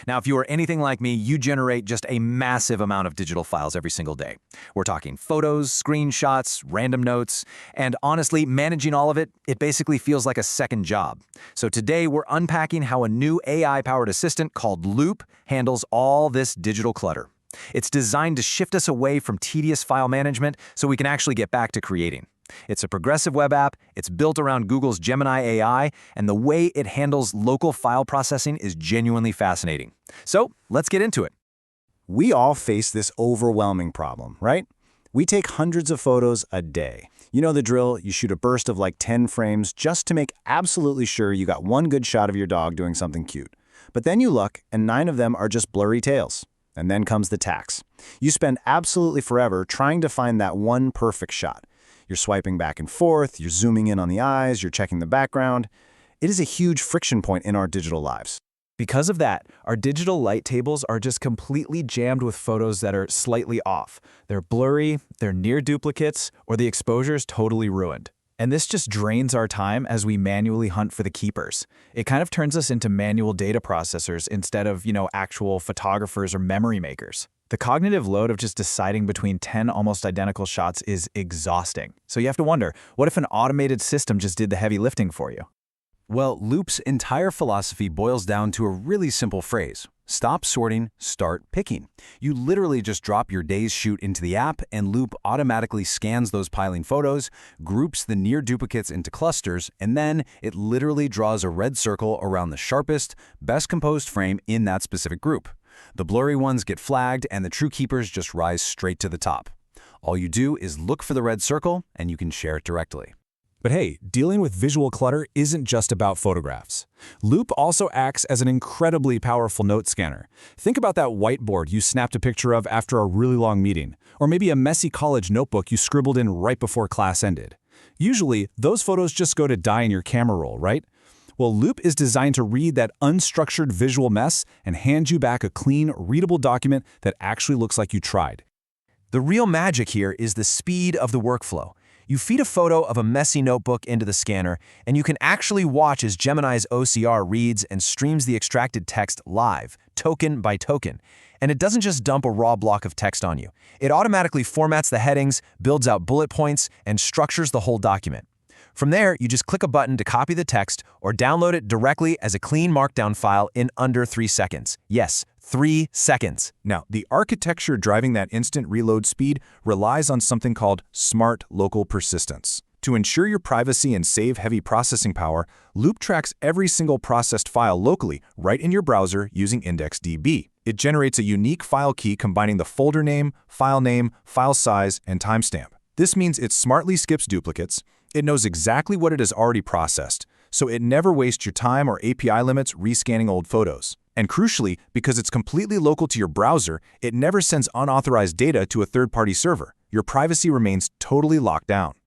Now, if you are anything like me, you generate just a massive amount of digital files every single day. We're talking photos, screenshots, random notes, and honestly, managing all of it, it basically feels like a second job. So today, we're unpacking how a new AI-powered assistant called Loupe handles all this digital clutter. It's designed to shift us away from tedious file management so we can actually get back to creating. It's a progressive web app, it's built around Google's Gemini AI, and the way it handles local file processing is genuinely fascinating. So, let's get into it. We all face this overwhelming problem, right? We take hundreds of photos a day. You know the drill, you shoot a burst of like 10 frames just to make absolutely sure you got one good shot of your dog doing something cute. But then you look, and 9 of them are just blurry tails. And then comes the tax. You spend absolutely forever trying to find that one perfect shot. You're swiping back and forth, you're zooming in on the eyes, you're checking the background. It is a huge friction point in our digital lives. Because of that, our digital light tables are just completely jammed with photos that are slightly off. They're blurry, they're near duplicates, or the exposure's totally ruined. And this just drains our time as we manually hunt for the keepers. It kind of turns us into manual data processors instead of, actual photographers or memory makers. The cognitive load of just deciding between 10 almost identical shots is exhausting. So you have to wonder, what if an automated system just did the heavy lifting for you? Well, Loupe's entire philosophy boils down to a really simple phrase. Stop sorting, start picking. You literally just drop your day's shoot into the app, and Loupe automatically scans those piling photos, groups the near duplicates into clusters, and then it literally draws a red circle around the sharpest, best composed frame in that specific group. The blurry ones get flagged, and the true keepers just rise straight to the top. All you do is look for the red circle, and you can share it directly. But hey, dealing with visual clutter isn't just about photographs. Loupe also acts as an incredibly powerful note scanner. Think about that whiteboard you snapped a picture of after a really long meeting, or maybe a messy college notebook you scribbled in right before class ended. Usually, those photos just go to die in your camera roll, right? Well, Loupe is designed to read that unstructured visual mess and hand you back a clean, readable document that actually looks like you tried. The real magic here is the speed of the workflow. You feed a photo of a messy notebook into the scanner, and you can actually watch as Gemini's OCR reads and streams the extracted text live, token by token. And it doesn't just dump a raw block of text on you. It automatically formats the headings, builds out bullet points, and structures the whole document. From there, you just click a button to copy the text or download it directly as a clean markdown file in under 3 seconds. Yes, 3 seconds. Now, the architecture driving that instant reload speed relies on something called smart local persistence. To ensure your privacy and save heavy processing power, Loupe tracks every single processed file locally right in your browser using IndexedDB. It generates a unique file key combining the folder name, file size, and timestamp. This means it smartly skips duplicates. It knows exactly what it has already processed, so it never wastes your time or API limits rescanning old photos. And crucially, because it's completely local to your browser, it never sends unauthorized data to a third-party server. Your privacy remains totally locked down.